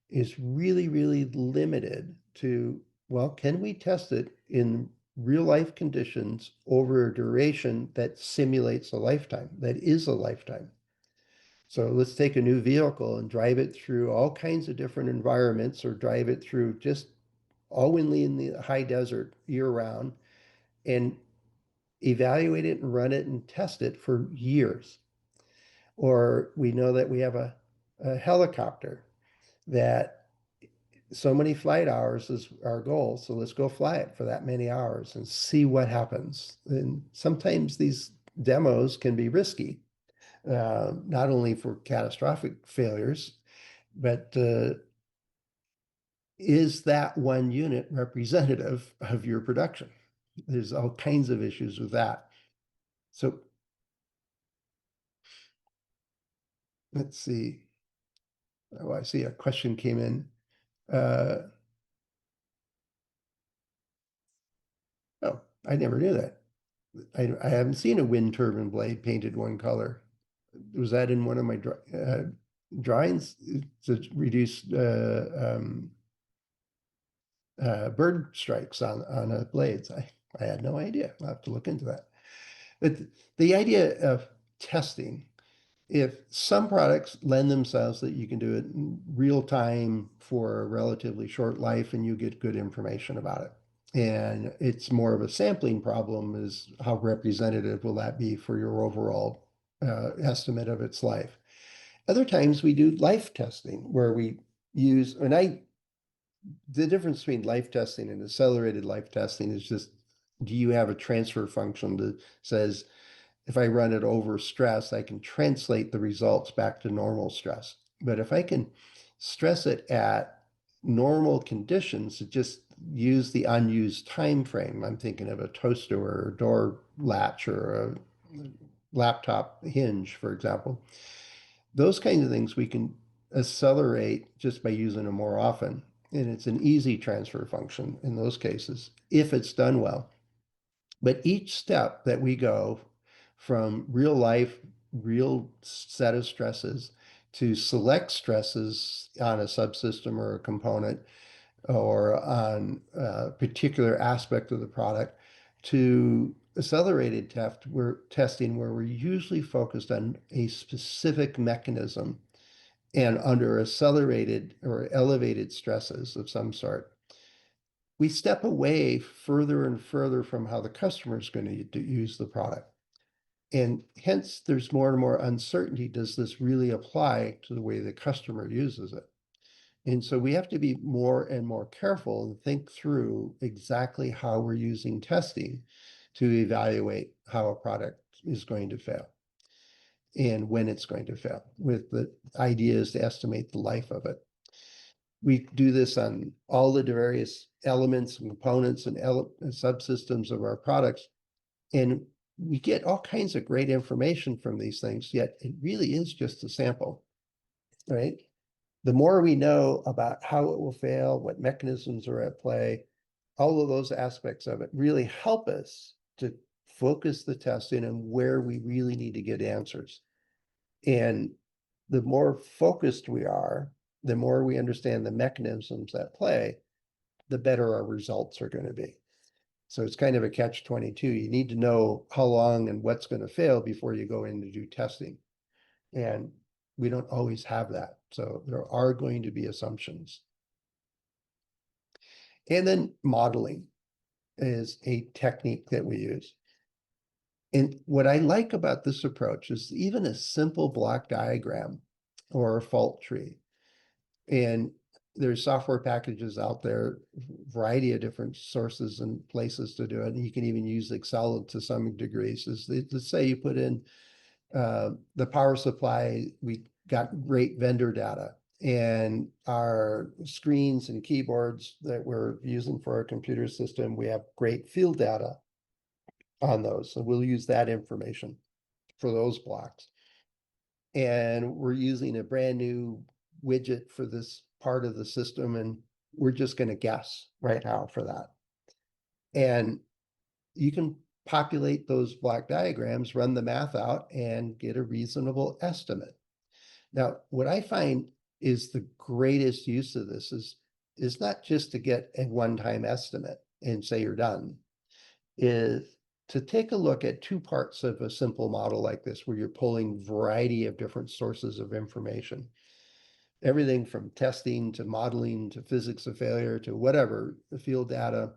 is really, really limited to, well, can we test it in real life conditions over a duration that simulates a lifetime, that is a lifetime? So let's take a new vehicle and drive it through all kinds of different environments or drive it through just only in the high desert year round and evaluate it and run it and test it for years. Or we know that we have a helicopter that so many flight hours is our goal. So let's go fly it for that many hours and see what happens. And sometimes these demos can be risky, not only for catastrophic failures, but is that one unit representative of your production? There's all kinds of issues with that. So let's see. Oh, I see a question came in. Uh, oh, I never knew that. I haven't seen a wind turbine blade painted one color. Was that in one of my drawings to reduce bird strikes on blades? I had no idea. I'll have to look into that. But the idea of testing, if some products lend themselves that you can do it in real time for a relatively short life and you get good information about it. And it's more of a sampling problem is how representative will that be for your overall estimate of its life. Other times we do life testing where we use, the difference between life testing and accelerated life testing is just, do you have a transfer function that says, if I run it over stress, I can translate the results back to normal stress. But if I can stress it at normal conditions, it just use the unused time frame. I'm thinking of a toaster or a door latch or a laptop hinge, for example. Those kinds of things we can accelerate just by using them more often. And it's an easy transfer function in those cases, if it's done well. But each step that we go from real life, real set of stresses to select stresses on a subsystem or a component or on a particular aspect of the product to accelerated testing where we're usually focused on a specific mechanism and under accelerated or elevated stresses of some sort, we step away further and further from how the customer is going to use the product. And hence, there's more and more uncertainty. Does this really apply to the way the customer uses it? And so we have to be more and more careful and think through exactly how we're using testing to evaluate how a product is going to fail and when it's going to fail, with the idea is to estimate the life of it. We do this on all the various elements and components and subsystems of our products. And we get all kinds of great information from these things, yet it really is just a sample, right? The more we know about how it will fail, what mechanisms are at play, all of those aspects of it really help us to focus the testing on where we really need to get answers. And the more focused we are, the more we understand the mechanisms at play, the better our results are going to be. So it's kind of a catch-22. You need to know how long and what's going to fail before you go in to do testing. And we don't always have that. So there are going to be assumptions. And then modeling is a technique that we use. And what I like about this approach is even a simple block diagram or a fault tree. And there's software packages out there, variety of different sources and places to do it. And you can even use Excel to some degrees. Let's say you put in the power supply, we got great vendor data, and our screens and keyboards that we're using for our computer system, we have great field data on those. So we'll use that information for those blocks. And we're using a brand new widget for this part of the system, and we're just going to guess right now for that. And you can populate those block diagrams, run the math out, and get a reasonable estimate. Now, what I find is the greatest use of this is not just to get a one-time estimate and say you're done, is to take a look at two parts of a simple model like this, where you're pulling a variety of different sources of information. Everything from testing to modeling to physics of failure to whatever, the field data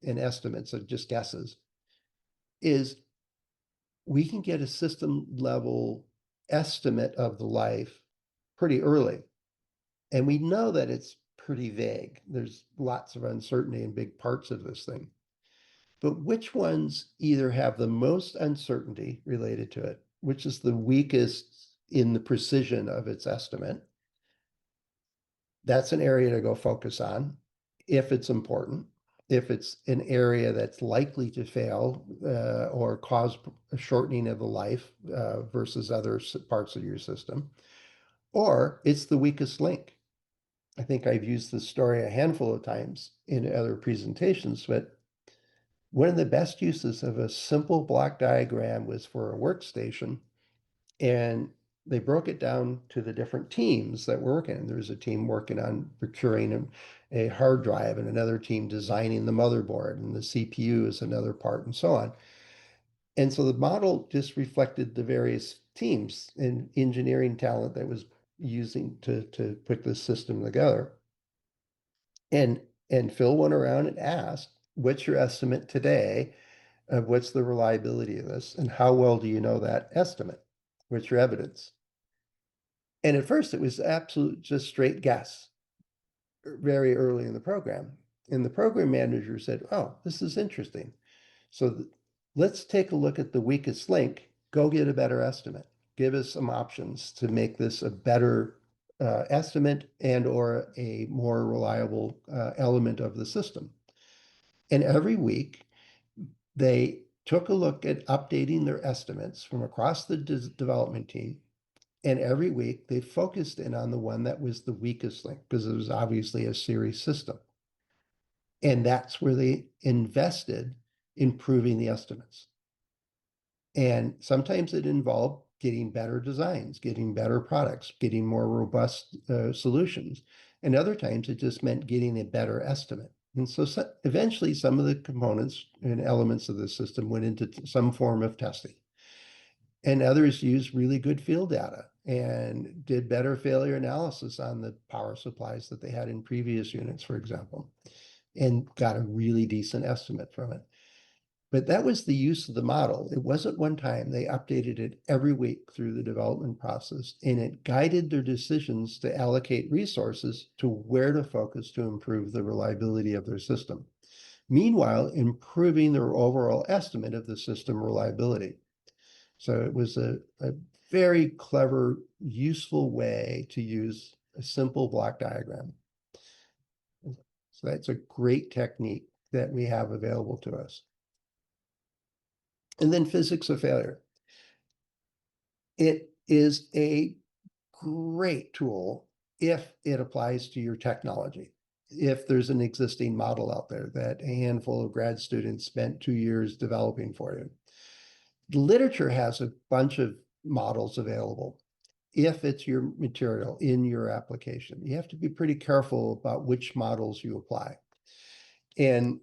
and estimates of just guesses, is we can get a system level estimate of the life pretty early. And we know that it's pretty vague. There's lots of uncertainty in big parts of this thing. But which ones either have the most uncertainty related to it, which is the weakest in the precision of its estimate? That's an area to go focus on if it's important. If it's an area that's likely to fail or cause a shortening of the life versus other parts of your system, or it's the weakest link. I think I've used this story a handful of times in other presentations, but one of the best uses of a simple block diagram was for a workstation, and they broke it down to the different teams that were working. There was a team working on procuring a hard drive, and another team designing the motherboard, and the CPU is another part, and so on. And so the model just reflected the various teams and engineering talent that was using to put this system together. And Phil went around and asked, what's your estimate today of what's the reliability of this, and how well do you know that estimate? What's your evidence? And at first it was absolute just straight guess very early in the program. And the program manager said, oh, this is interesting. So let's take a look at the weakest link. Go get a better estimate. Give us some options to make this a better estimate and or a more reliable element of the system. And every week they took a look at updating their estimates from across the development team. And every week they focused in on the one that was the weakest link because it was obviously a series system. And that's where they invested in improving the estimates. And sometimes it involved getting better designs, getting better products, getting more robust solutions. And other times it just meant getting a better estimate. And so eventually some of the components and elements of the system went into some form of testing. And others used really good field data and did better failure analysis on the power supplies that they had in previous units, for example, and got a really decent estimate from it. But that was the use of the model. It wasn't one time. They updated it every week through the development process, and it guided their decisions to allocate resources to where to focus to improve the reliability of their system. Meanwhile, improving their overall estimate of the system reliability. So it was a very clever, useful way to use a simple block diagram. So that's a great technique that we have available to us. And then physics of failure. It is a great tool if it applies to your technology. If there's an existing model out there that a handful of grad students spent 2 years developing for you. The literature has a bunch of models available. If it's your material in your application, you have to be pretty careful about which models you apply and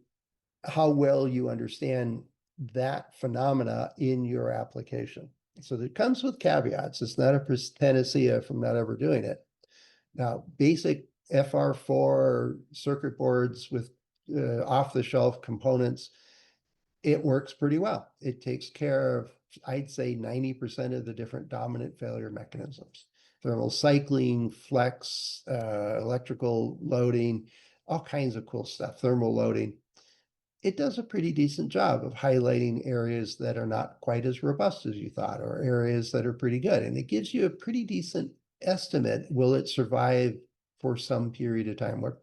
how well you understand that phenomena in your application. So it comes with caveats. It's not a panacea from not ever doing it. Now, basic FR4 circuit boards with off-the-shelf components, it works pretty well. It takes care of, I'd say, 90% of the different dominant failure mechanisms. Thermal cycling, flex, electrical loading, all kinds of cool stuff, thermal loading. It does a pretty decent job of highlighting areas that are not quite as robust as you thought, or areas that are pretty good. And it gives you a pretty decent estimate. Will it survive for some period of time? What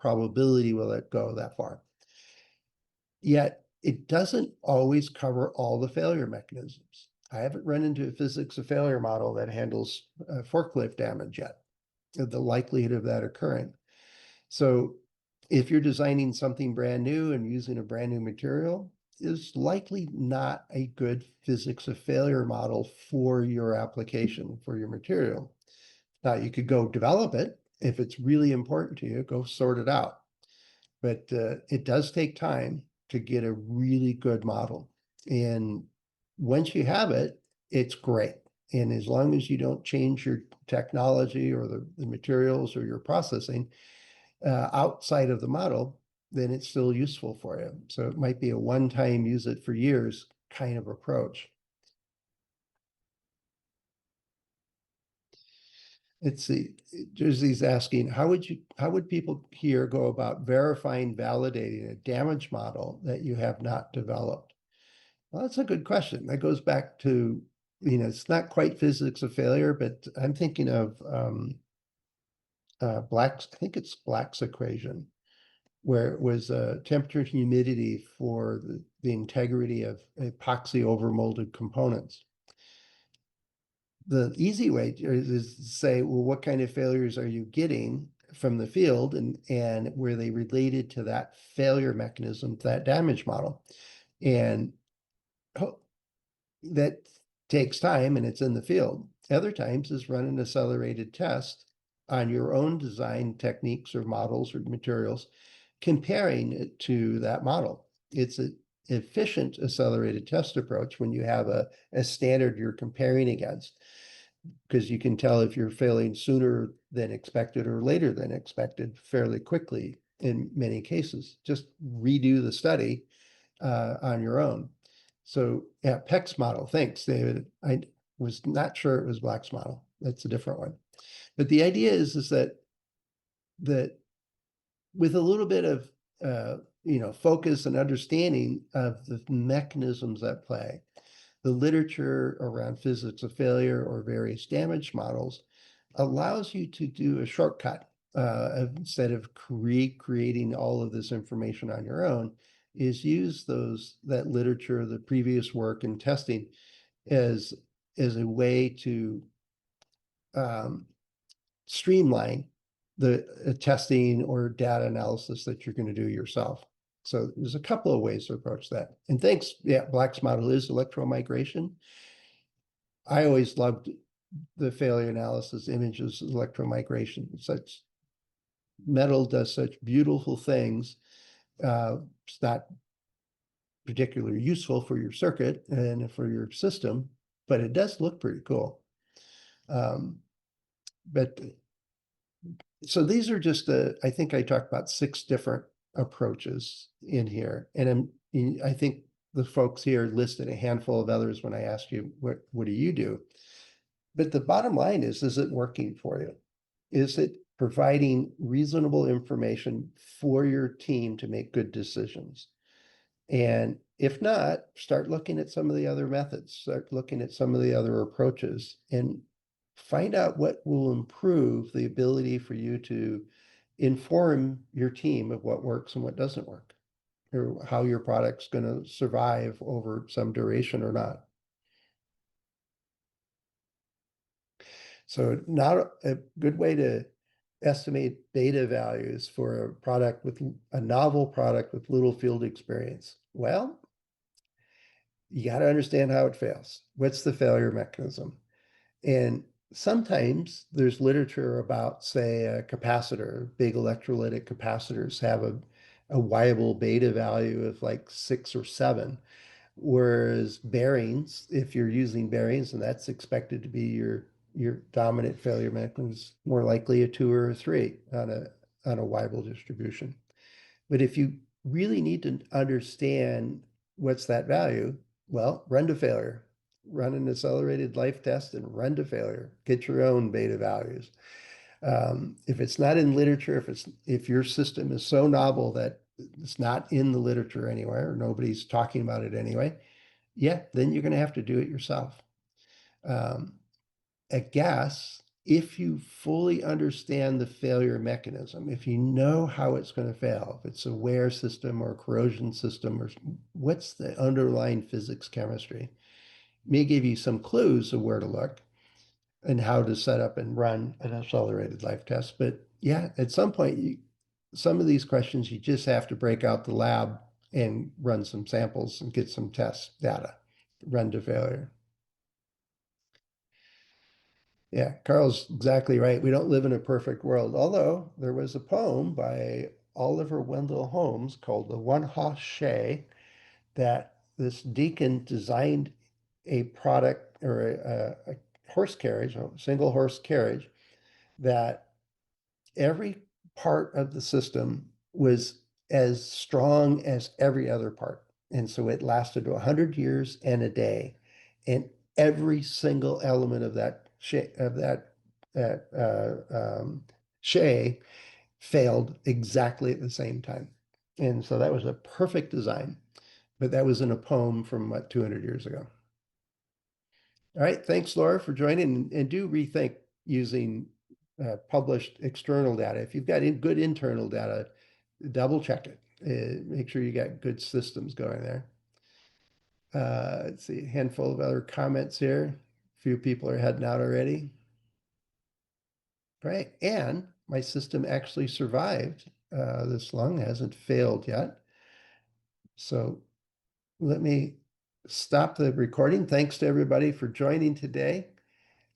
probability will it go that far? Yet it doesn't always cover all the failure mechanisms. I haven't run into a physics of failure model that handles forklift damage yet, the likelihood of that occurring. So if you're designing something brand new and using a brand new material, is likely not a good physics of failure model for your application, for your material. Now, you could go develop it. If it's really important to you, go sort it out. But it does take time to get a really good model. And once you have it, it's great. And as long as you don't change your technology or the materials or your processing outside of the model, then it's still useful for you. So it might be a one-time use it for years kind of approach. Let's see, Jersey's asking, how would people here go about verifying, validating a damage model that you have not developed? Well, that's a good question. That goes back to, it's not quite physics of failure, but I'm thinking of Black's, I think it's Black's equation, where it was temperature and humidity for the integrity of epoxy overmolded components. the easy way is to say, well, what kind of failures are you getting from the field, and were they related to that failure mechanism, that damage model? And that takes time and it's in the field. Other times is run an accelerated test on your own design techniques or models or materials, comparing it to that model. It's an efficient accelerated test approach when you have a standard you're comparing against, because you can tell if you're failing sooner than expected or later than expected fairly quickly in many cases. Just redo the study on your own. So yeah, Peck's model. Thanks, David. I was not sure it was Black's model. That's a different one. But the idea is that with a little bit of focus and understanding of the mechanisms at play, the literature around physics of failure or various damage models allows you to do a shortcut instead of creating all of this information on your own, is use that literature, the previous work and testing as a way to um, streamline the testing or data analysis that you're going to do yourself. So there's a couple of ways to approach that. And thanks, yeah, Black's model is electromigration. I always loved the failure analysis images of electromigration. Such metal does such beautiful things. It's not particularly useful for your circuit and for your system, but it does look pretty cool. But so these are just I think I talked about 6 different approaches in here, and I think the folks here listed a handful of others when I asked you, what do you do? But the bottom line is it working for you? Is it providing reasonable information for your team to make good decisions? And if not, start looking at some of the other methods, start looking at some of the other approaches, and find out what will improve the ability for you to inform your team of what works and what doesn't work, or how your product's going to survive over some duration or not. So not a good way to estimate beta values for a product with a novel product with little field experience. Well, you got to understand how it fails. What's the failure mechanism? And sometimes there's literature about, say, a capacitor, big electrolytic capacitors have a viable beta value of like 6 or 7. Whereas bearings, if you're using bearings, and that's expected to be your dominant failure mechanism, is more likely a 2 or a 3 on a Weibull distribution. But if you really need to understand what's that value, well, run to failure. Run an accelerated life test and run to failure. Get your own beta values. If it's not in literature, if your system is so novel that it's not in the literature anywhere, or nobody's talking about it anyway, yeah, then you're going to have to do it yourself. At gas, if you fully understand the failure mechanism, if you know how it's going to fail, if it's a wear system or a corrosion system, or what's the underlying physics chemistry, may give you some clues of where to look and how to set up and run an accelerated life test. But yeah, at some point, some of these questions, you just have to break out the lab and run some samples and get some test data, run to failure. Yeah, Carl's exactly right. We don't live in a perfect world. Although there was a poem by Oliver Wendell Holmes called The One Hoss Shay that this deacon designed a product or a horse carriage, a single horse carriage, that every part of the system was as strong as every other part. And so it lasted 100 years and a day. And every single element of that shay failed exactly at the same time. And so that was a perfect design. But that was in a poem from 200 years ago. All right. Thanks, Laura, for joining. And do rethink using published external data. If you've got good internal data, double check it. Make sure you got good systems going there. Let's see, a handful of other comments here. few people are heading out already. Great. And my system actually survived. This lung hasn't failed yet. So let me stop the recording. Thanks to everybody for joining today.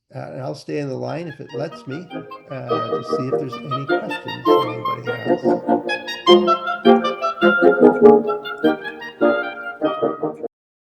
And I'll stay in the line if it lets me to see if there's any questions that anybody has.